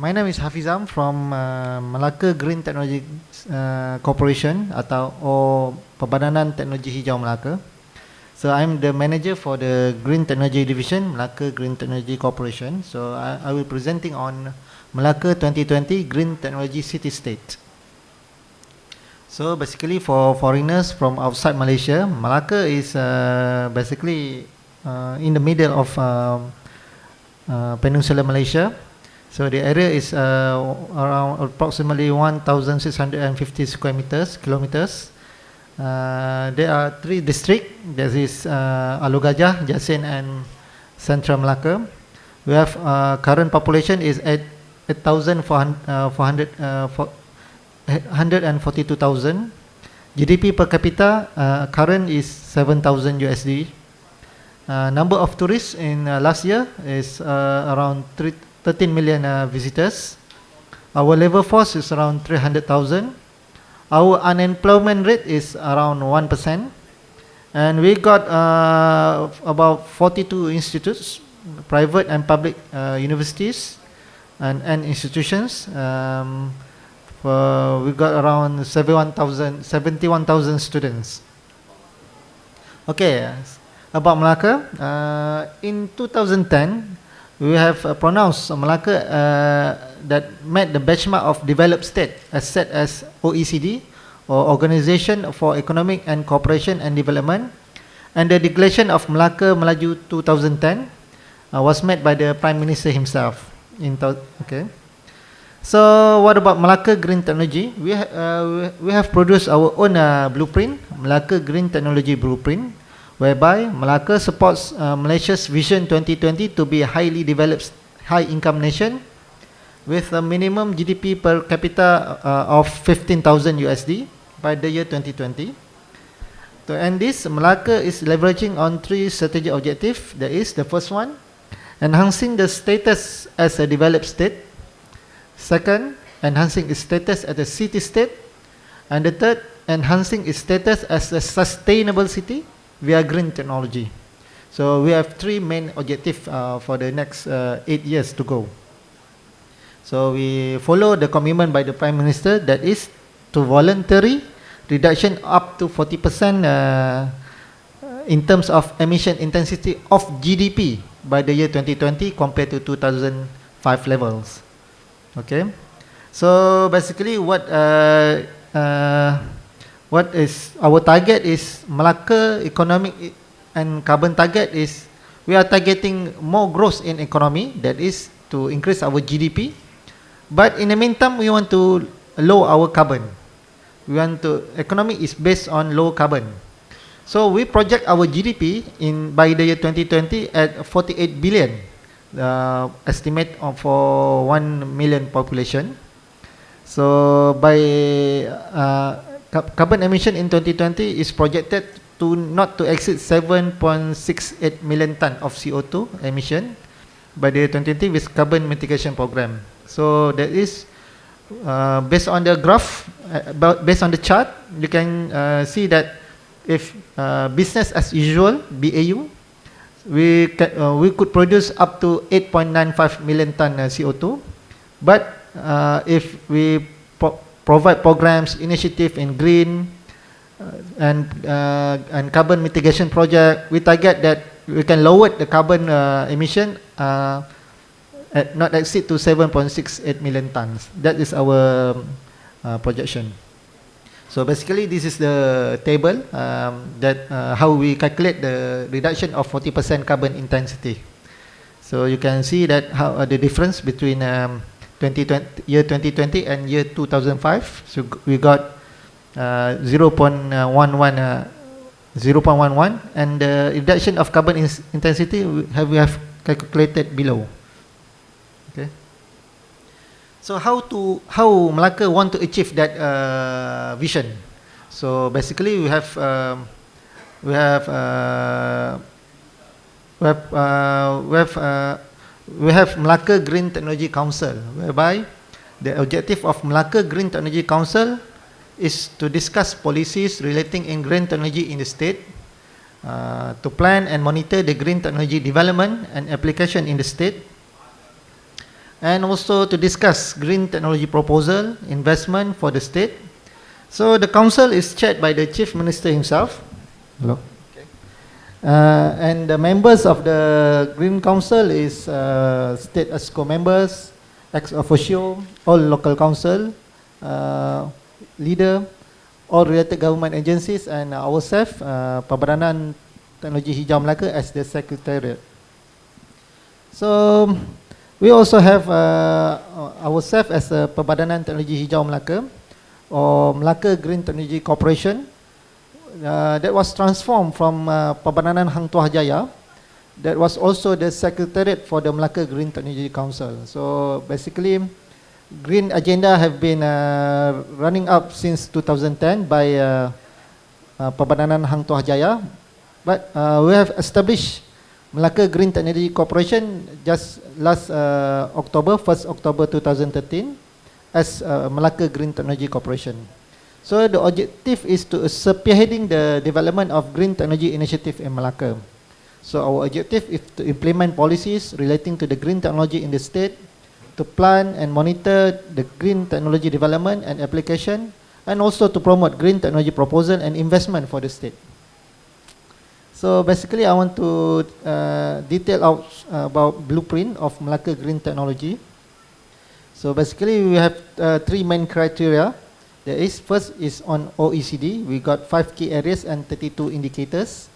My name is Hafizam from Melaka Green Technology Corporation atau Perbadanan Teknologi Hijau Melaka. So I'm the manager for the Green Technology Division, Melaka Green Technology Corporation. So I will presenting on Melaka 2020 Green Technology City State. So basically for foreigners from outside Malaysia, Melaka is basically in the middle of Peninsular Malaysia. So the area is around approximately 1,650 square kilometers. There are 3 districts. There is Alor Gajah, Jasin, and Central Melaka. We have current population is at 142,000. GDP per capita current is 7,000 USD. Number of tourists in last year is around 13 million visitors. Our labor force is around 300,000. Our unemployment rate is around 1%. And we got about 42 institutes, private and public universities and institutions. We got around 71,000 students. Okay, about Melaka. In 2010, we have pronounced Melaka that met the benchmark of developed state as set as OECD, or Organization for Economic and Cooperation and Development, and the declaration of Melaka Melaju 2010 was met by the Prime Minister himself. Okay. So what about Melaka Green Technology? We have produced our own blueprint, Melaka Green Technology Blueprint, whereby Melaka supports Malaysia's Vision 2020 to be a highly developed, high-income nation with a minimum GDP per capita of 15,000 USD by the year 2020. To end this, Melaka is leveraging on 3 strategic objectives. That is, the first one, enhancing the status as a developed state. Second, enhancing its status as a city state. And the third, enhancing its status as a sustainable city via green technology. So we have 3 main objectives for the next 8 years to go. So we follow the commitment by the Prime Minister, that is to voluntary reduction up to 40% in terms of emission intensity of GDP by the year 2020 compared to 2005 levels. Okay, so basically what is our target is Melaka economic and carbon target is we are targeting more growth in economy, that is to increase our GDP, but in the meantime we want to lower our carbon. We want to economy is based on low carbon. So we project our GDP by the year 2020 at 48 billion, estimate for 1 million population. So by carbon emission in 2020 is projected to not to exceed 7.68 million ton of CO2 emission by the year 2020 with carbon mitigation program. So that is based on the graph, based on the chart, you can see that if business as usual (BAU), we could produce up to 8.95 million ton CO2. But if we provide programs, initiative in green and carbon mitigation project, we target that we can lower the carbon emission at not exceed to 7.68 million tons. That is our projection. So basically, this is the table that how we calculate the reduction of 40% carbon intensity. So you can see that how the difference between year 2020 and year 2005. So we got 0.11, and the reduction of carbon intensity we have calculated below. Okay. So how Melaka want to achieve that vision? So basically we have Melaka Green Technology Council, whereby the objective of Melaka Green Technology Council is to discuss policies relating in green technology in the state, to plan and monitor the green technology development and application in the state, and also to discuss green technology proposal, investment for the state. So the council is chaired by the Chief Minister himself. Hello. Okay. And the members of the Green Council is state ESCO members, ex officio, all local council, leader, all related government agencies, and ourselves, Pembadanan Teknologi Hijau Melaka as the secretariat. So we also have ourselves as a Pembadanan Teknologi Hijau Melaka, or Melaka Green Technology Corporation, that was transformed from Pembadanan Hang Tuah Jaya. That was also the secretariat for the Melaka Green Technology Council. So basically, green agenda have been running up since 2010 by Pembadanan Hang Tuah Jaya, but we have established Melaka Green Technology Corporation just last October, 1st October 2013, as Melaka Green Technology Corporation. So the objective is to spearheading the development of green technology initiative in Melaka. So our objective is to implement policies relating to the green technology in the state, to plan and monitor the green technology development and application, and also to promote green technology proposal and investment for the state. So basically, I want to detail out about blueprint of Melaka Green Technology. So basically, we have three main criteria. There is first is on OECD. We got 5 key areas and 32 indicators.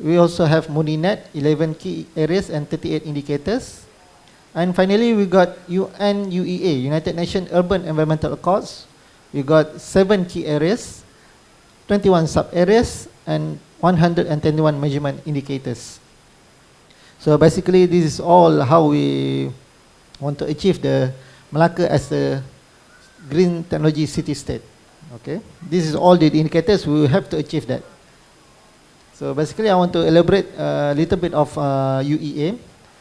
We also have MUNINET, 11 key areas and 38 indicators. And finally, we got UNEA, United Nations Urban Environmental Accords. We got 7 key areas, 21 sub-areas, and 121 measurement indicators. So basically, this is all how we want to achieve the Melaka as a green technology city state. Okay, this is all the indicators we will have to achieve that. So basically, I want to elaborate a little bit of UEA.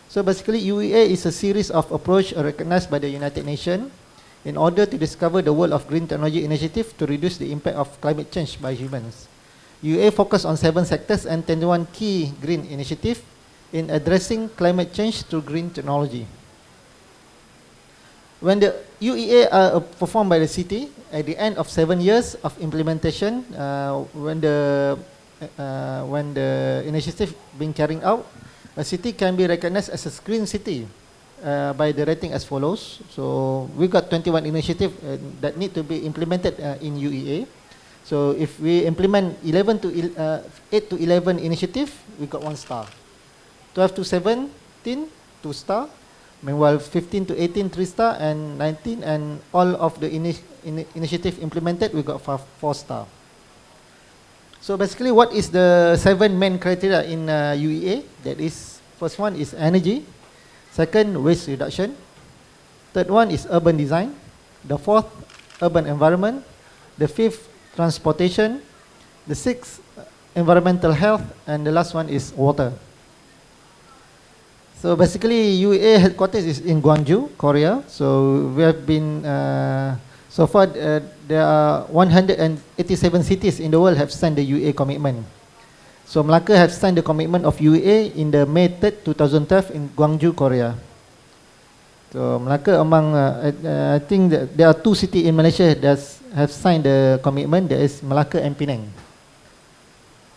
So basically, UEA is a series of approach recognized by the United Nations in order to discover the world of green technology initiative to reduce the impact of climate change by humans. UEA focus on 7 sectors and 21 key green initiatives in addressing climate change through green technology. When the UEA are performed by the city, at the end of 7 years of implementation, when the initiative being carried out, a city can be recognized as a green city by the rating as follows. So we got 21 initiatives that need to be implemented in UEA. So if we implement 8 to 11 initiative, we got 1 star. 12 to 17, 2 star. Meanwhile, 15 to 18, 3 star, and 19 and all of the initiative implemented, we got 4 star. So basically, what is the 7 main criteria in UEA? That is, first one is energy, second, waste reduction, third one is urban design, the fourth, urban environment, the fifth, transportation, the sixth, environmental health, and the last one is water. So basically, UEA headquarters is in Gwangju, Korea. So we have been, so far there are 187 cities in the world have signed the UEA commitment. So Melaka have signed the commitment of UEA in the May 3rd, 2012 in Gwangju, Korea. So Melaka among, I think that there are 2 cities in Malaysia that have signed the commitment. There is Melaka and Penang.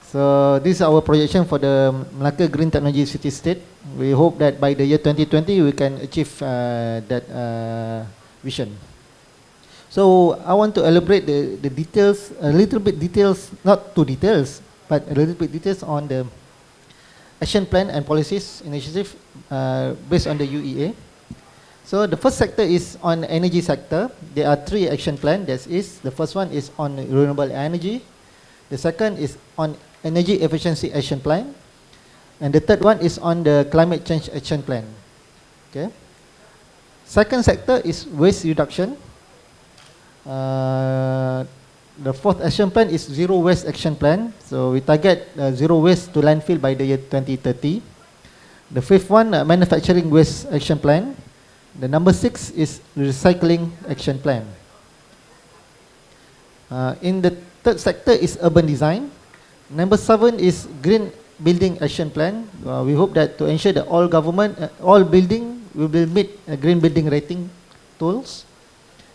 So this is our projection for the Melaka Green Technology City State. We hope that by the year 2020 we can achieve that vision. So I want to elaborate the details, a little bit details, not too details, but a little bit details on the action plan and policies initiative based on the UEA. So the first sector is on energy sector. There are 3 action plans. That is, the first one is on renewable energy. The second is on energy efficiency action plan. And the third one is on the climate change action plan. Okay. Second sector is waste reduction. The fourth action plan is zero waste action plan. So we target zero waste to landfill by the year 2030. The fifth one, manufacturing waste action plan. The number 6 is recycling action plan. In the third sector is urban design. Number 7 is green building action plan. We hope that to ensure that all building we will meet green building rating tools.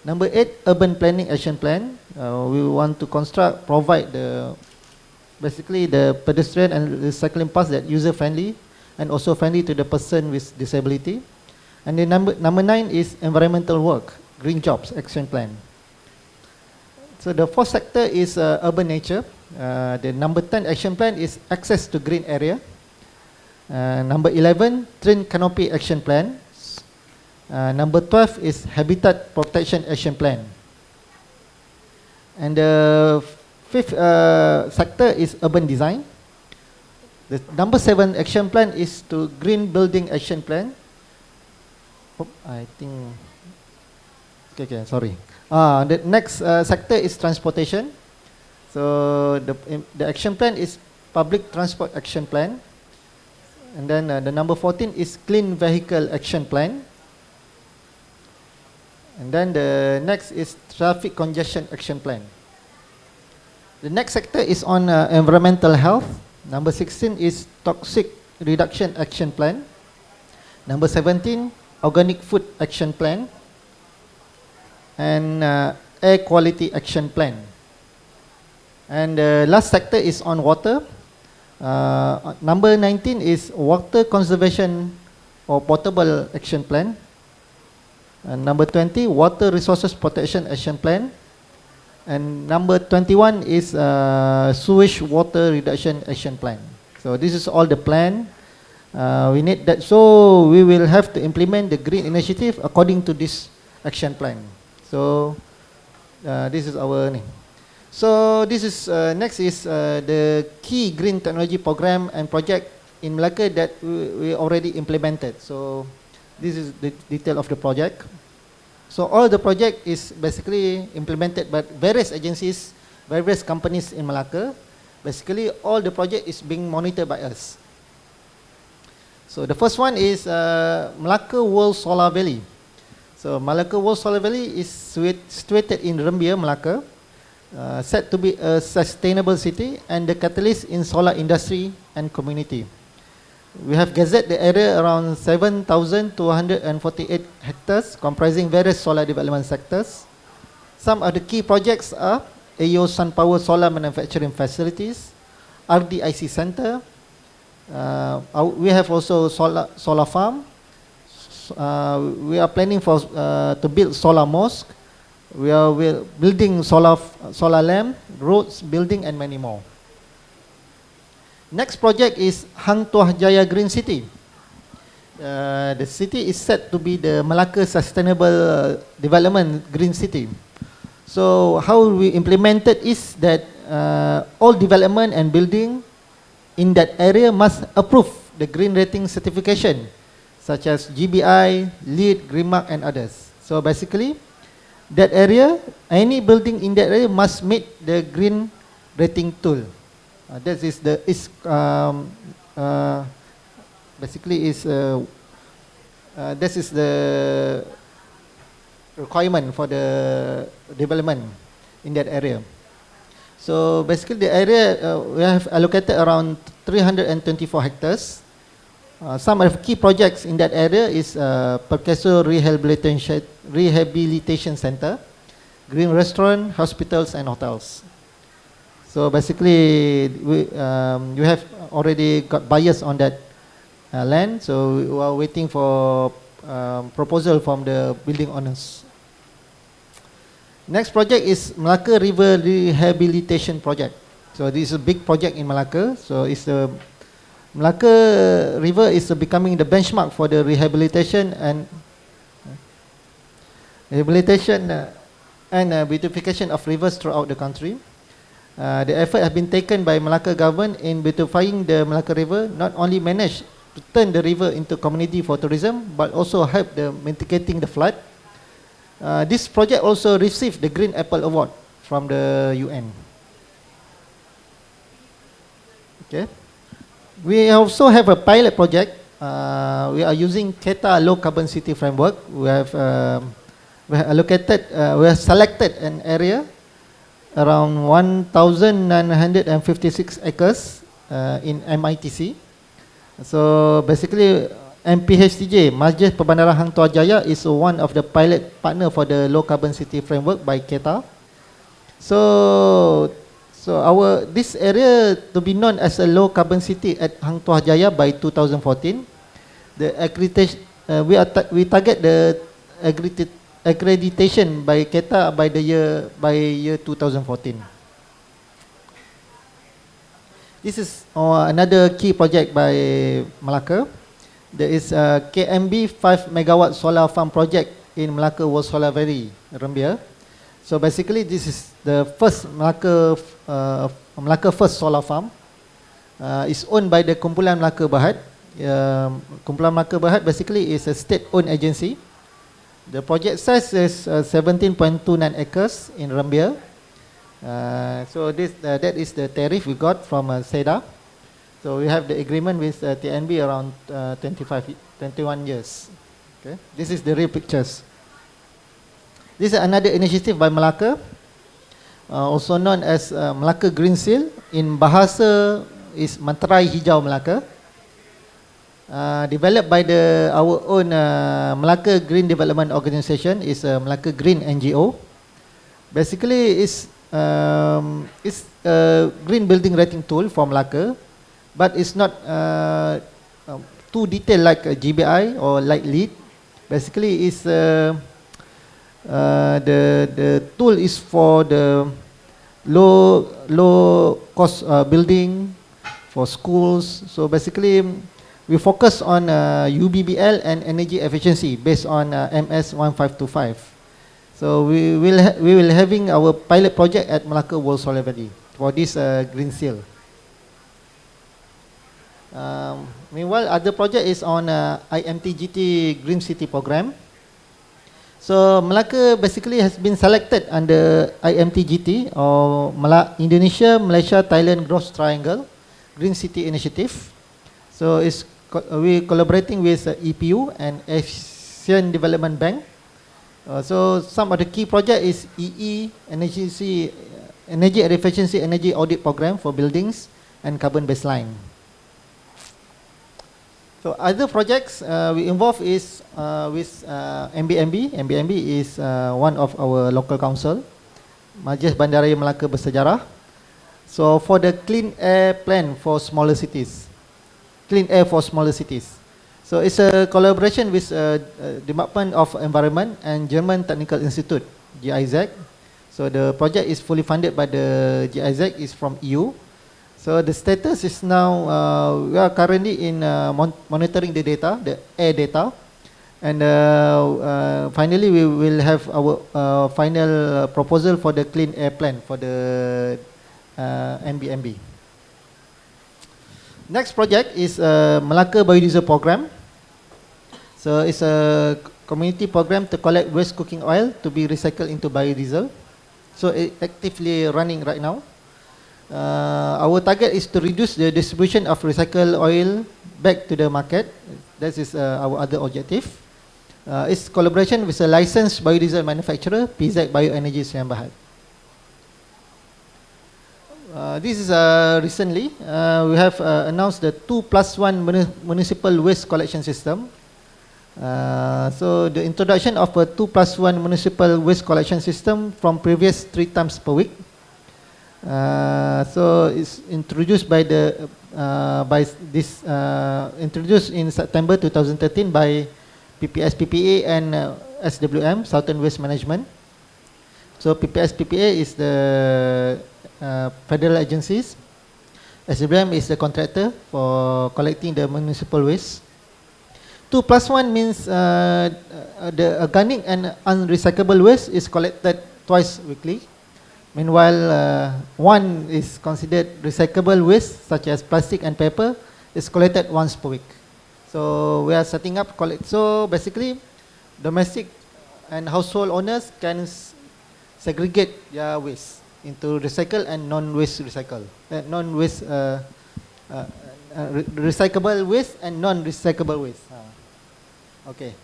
Number 8, urban planning action plan. We want to provide basically the pedestrian and the cycling paths that user friendly and also friendly to the person with disability. And the number 9 is environmental work, green jobs action plan. So the fourth sector is urban nature. The number 10 action plan is access to green area. Number 11, tree canopy action plan. Number 12 is habitat protection action plan. And the fifth sector is urban design. The number 7 action plan is to green building action plan. I think, okay, sorry. The next sector is transportation. So the action plan is public transport action plan. And then the number 14 is clean vehicle action plan. And then the next is traffic congestion action plan. The next sector is on environmental health. Number 16 is toxic reduction action plan. Number 17, organic food action plan. And air quality action plan. And the last sector is on water. Number 19 is water conservation or potable action plan. And number 20, water resources protection action plan. And number 21 is sewage water reduction action plan. So this is all the plan. We need that. So we will have to implement the green initiative according to this action plan. So this is our name. So this is next is the key green technology program and project in Malacca that we already implemented. So this is the detail of the project. So all the project is basically implemented by various agencies, various companies in Malacca. Basically all the project is being monitored by us. So the first one is Malacca World Solar Valley. So Malacca World Solar Valley is situated in Rembia, Malacca, said to be a sustainable city and the catalyst in solar industry and community. We have gazetted the area around 7,248 hectares comprising various solar development sectors. Some of the key projects are AO Sun Power Solar Manufacturing Facilities, RDIC Center. We have also solar farm. We are planning for to build solar mosque. We are building solar lamp, roads, building, and many more. Next project is Hang Tuah Jaya Green City. The city is set to be the Malacca Sustainable Development Green City. So how we implemented is that all development and building in that area must approve the green rating certification, such as GBI, LEED, Green Mark, and others. So basically, that area, any building in that area must meet the green rating tool. That is the basically is this is the requirement for the development in that area. So basically, the area we have allocated around 324 hectares. Some of the key projects in that area is Perkeso Rehabilitation Center, green restaurant, hospitals, and hotels. So basically, you have already got buyers on that land. So we are waiting for proposal from the building owners. Next project is Malacca River Rehabilitation Project. So this is a big project in Malacca. So it's the Malacca River is becoming the benchmark for the rehabilitation and beautification of rivers throughout the country. The effort has been taken by Malacca government in beautifying the Malacca River, not only managed to turn the river into community for tourism, but also help the mitigating the flood. This project also received the Green Apple Award from the UN. Okay. We also have a pilot project. We are using KETA Low Carbon City Framework. We have selected an area around 1,956 acres in MITC. So basically, MPHTJ, Majlis Perbandaran Hang Tuah Jaya, is one of the pilot partner for the low carbon city framework by KETA. So this area to be known as a low carbon city at Hang Tuah Jaya by 2014. The accreditation we target the accreditation by KETA by year 2014. This is another key project by Malacca. There is a KMB 5 megawatt solar farm project in Malacca World Solar Valley, Rembia. So basically, this is the first Malacca first solar farm. It's owned by the Kumpulan Melaka Berhad. Kumpulan Melaka Berhad basically is a state-owned agency. The project size is 17.29 acres in Rembia. So that is the tariff we got from SEDA. So we have the agreement with TNB around 21 years. Okay, this is the real pictures. This is another initiative by Malacca, also known as Malacca Green Seal. In bahasa is Manterai Hijau Malacca. Developed by our own Malacca Green Development Organisation, is Malacca Green NGO. Basically, it's a green building rating tool for Malacca, but it's not too detailed like GBI or like LEED. Basically, it's the tool is for the low cost building for schools. So basically, we focus on UBBL and energy efficiency based on MS 1525. So we will having our pilot project at Malacca World Solar Valley for this green seal. Meanwhile, other project is on IMTGT Green City program. So Malacca basically has been selected under IMTGT or Indonesia, Malaysia, Thailand Growth Triangle Green City Initiative. So we collaborating with EPU and Asian Development Bank. So some of the key project is Energy Efficiency Energy Audit Program for buildings and carbon baseline. So other projects we involved is with MBMB. MBMB is one of our local council, Majlis Bandaraya Melaka Bersejarah. So for the clean air plan for smaller cities, clean air for smaller cities. So it's a collaboration with Department of Environment and German Technical Institute, GIZ. So the project is fully funded by the GIZ, is from EU. So the status is now, we are currently in monitoring the data, the air data. And finally we will have our final proposal for the clean air plan for the MBMB. Next project is Malacca Biodiesel Program. So it's a community program to collect waste cooking oil to be recycled into biodiesel. So it's actively running right now. Our target is to reduce the distribution of recycled oil back to the market. That is our other objective. It's collaboration with a licensed biodiesel manufacturer, PZ Bioenergy Sdn Bhd. This is recently we have announced the 2+1 municipal waste collection system. So the introduction of a 2+1 municipal waste collection system from previous 3 times per week. So it's introduced by introduced in September 2013 by PPS PPA and SWM, Southern Waste Management. So PPS PPA is the federal agencies. SWM is the contractor for collecting the municipal waste. 2+1 means the organic and unrecyclable waste is collected twice weekly. Meanwhile, one is considered recyclable waste, such as plastic and paper, is collected once per week. So we are setting up so basically, domestic and household owners can segregate their waste into recycle and non-waste recycle, recyclable waste and non-recyclable waste. Okay.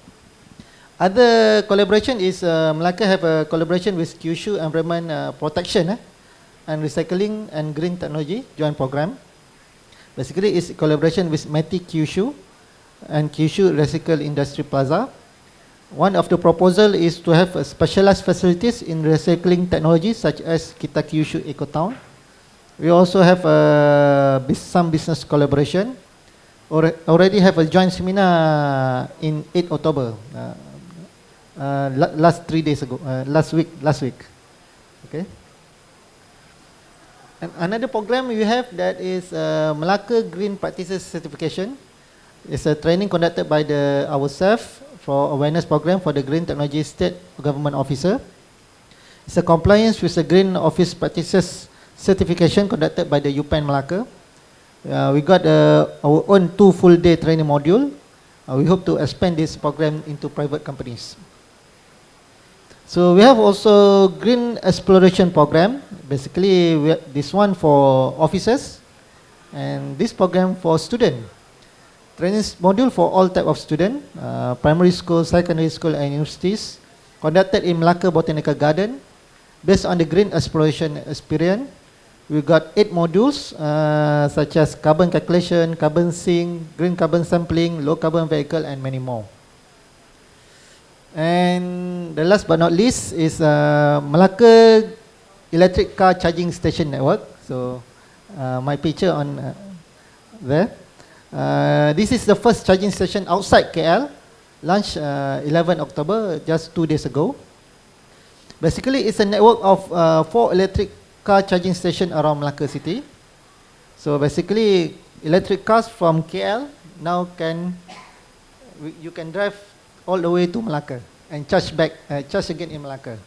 Other collaboration is Malacca have a collaboration with Kyushu Environment Protection and Recycling and Green Technology joint program. Basically, it's collaboration with METI Kyushu and Kyushu Recycle Industry Plaza. One of the proposal is to have specialized facilities in recycling technology such as Kita Kyushu Ecotown. We also have some business collaboration. Already have a joint seminar in 8 October, last 3 days ago, last week. Okay. And another program we have that is Malacca Green Practices Certification. It's a training conducted by ourselves for awareness program for the Green Technology State Government Officer. It's a compliance with the Green Office Practices Certification conducted by the UPenn Malacca. We got our own 2 full-day training module. We hope to expand this program into private companies. So we have also Green Exploration Program. Basically, this one for officers, and this program for students. Training module for all type of students, primary school, secondary school, and universities, conducted in Malacca Botanical Garden, based on the green exploration experience. We got 8 modules, such as carbon calculation, carbon sink, green carbon sampling, low carbon vehicle, and many more. And the last but not least is Malacca Electric Car Charging Station Network. So my picture on there. This is the first charging station outside KL, launched 11 October, just 2 days ago. Basically, it's a network of 4 electric car charging stations around Malacca City. So basically, electric cars from KL now you can drive all the way to Malacca and charge again in Malacca.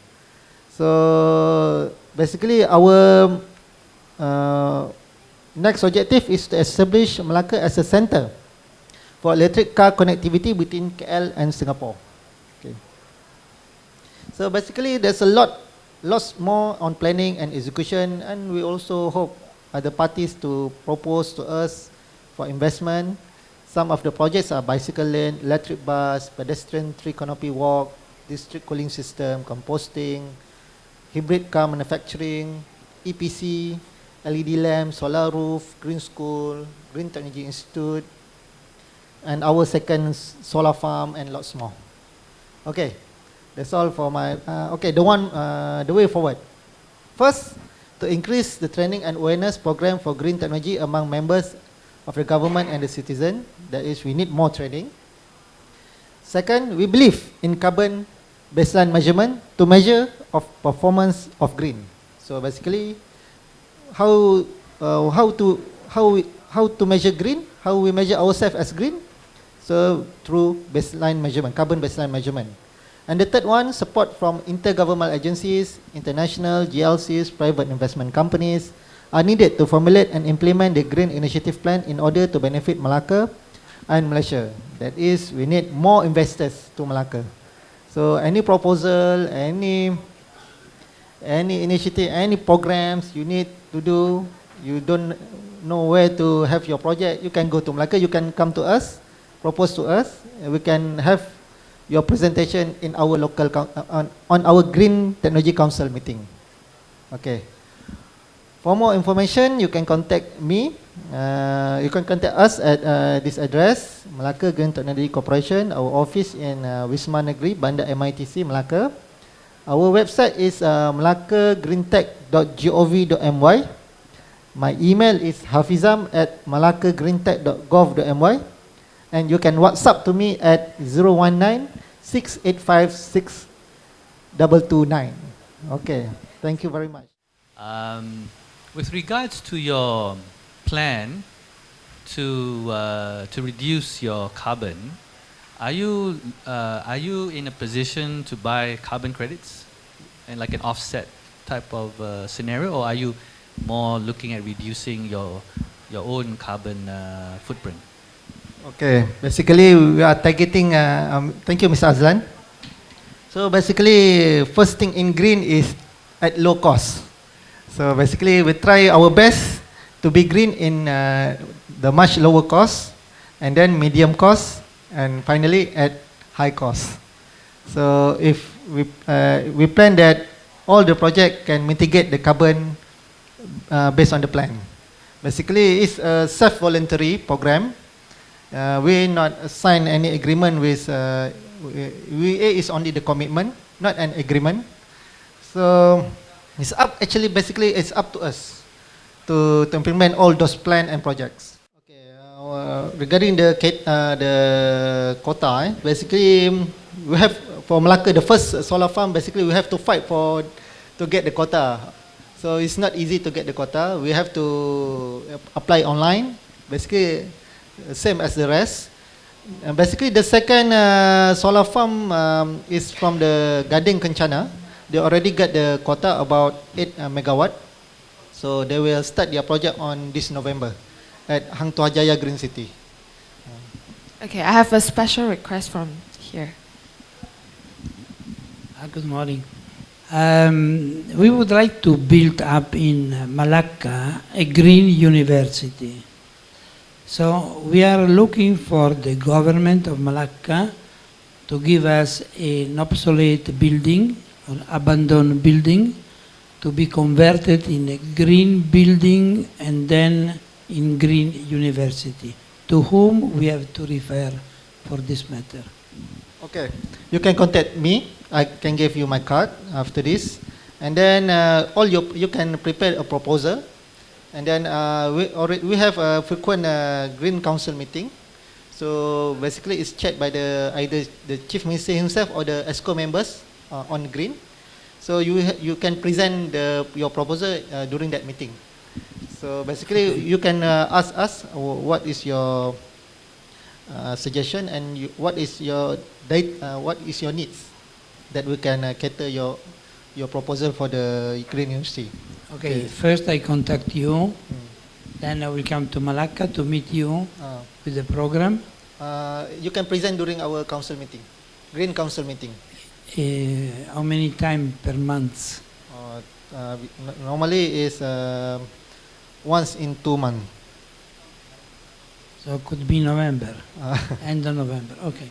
So basically, our next objective is to establish Malacca as a center for electric car connectivity between KL and Singapore. Okay. So basically, there's lots more on planning and execution, and we also hope other parties to propose to us for investment. Some of the projects are bicycle lane, electric bus, pedestrian tree canopy walk, district cooling system, composting, hybrid car manufacturing, EPC, LED lamp, solar roof, green school, Green Technology Institute, and our second solar farm, and lots more. Okay, that's all for my, the way forward. First, to increase the training and awareness program for green technology among members of the government and the citizen. That is, we need more training. Second, we believe in carbon baseline measurement to measure of performance of green. So basically, how to measure green, how we measure ourselves as green. So through baseline measurement, carbon baseline measurement. And the third one, support from intergovernmental agencies, international, GLCs, private investment companies are needed to formulate and implement the Green Initiative Plan in order to benefit Malacca and Malaysia. That is, we need more investors to Malacca. So any proposal, any initiative, any programs you need to do, you don't know where to have your project, you can go to Malacca, you can come to us, propose to us, we can have your presentation in our local on our Green Technology Council meeting. Okay. For more information, you can contact me. You can contact us at this address, Malacca Green Technology Corporation. Our office in Wisma Negeri, Bandar MITC, Malacca. Our website is malaccagreentech.gov.my. My email is hafizam@malaccagreentech.gov.my. And you can WhatsApp to me at 019-6856-229. Okay, thank you very much. With regards to your plan to reduce your carbon, are you in a position to buy carbon credits and like an offset type of scenario, or are you more looking at reducing your own carbon footprint? Okay, basically we are targeting, thank you Mr. Azlan. So basically, first thing in green is at low cost. So basically we try our best to be green in the much lower cost, and then medium cost, and finally at high cost. So if we plan that all the project can mitigate the carbon based on the plan. Basically it's a self-voluntary program. we not sign any agreement with. WA is only the commitment, not an agreement. So it's up. Actually, basically, it's up to us to implement all those plans and projects. Okay. Regarding the quota, basically we have for Melaka the first solar farm. Basically, we have to fight to get the quota. So it's not easy to get the quota. We have to apply online. Basically, same as the rest. Basically, the second solar farm is from the Gading Kencana. They already got the quota about 8 megawatt. So they will start their project on this November at Hang Tuah Jaya Green City. Okay, I have a special request from here. Good morning. We would like to build up in Malacca a green university. So we are looking for the government of Malacca to give us an obsolete building or abandoned building to be converted in a green building and then in green university. To whom we have to refer for this matter? Okay, you can contact me. I can give you my card after this, and then you can prepare a proposal, and then we have a frequent Green Council meeting. So basically, it's checked by either the Chief Minister himself or the ESCO members on green. So you can present your proposal during that meeting. So basically, you can ask us what is your suggestion and what is your needs, that we can cater your proposal for the Green University. Okay, first I contact you, then I will come to Malacca to meet you with the program. You can present during our council meeting, Green Council meeting. How many times per month? Normally is once in 2 months. So it could be November, end of November, okay.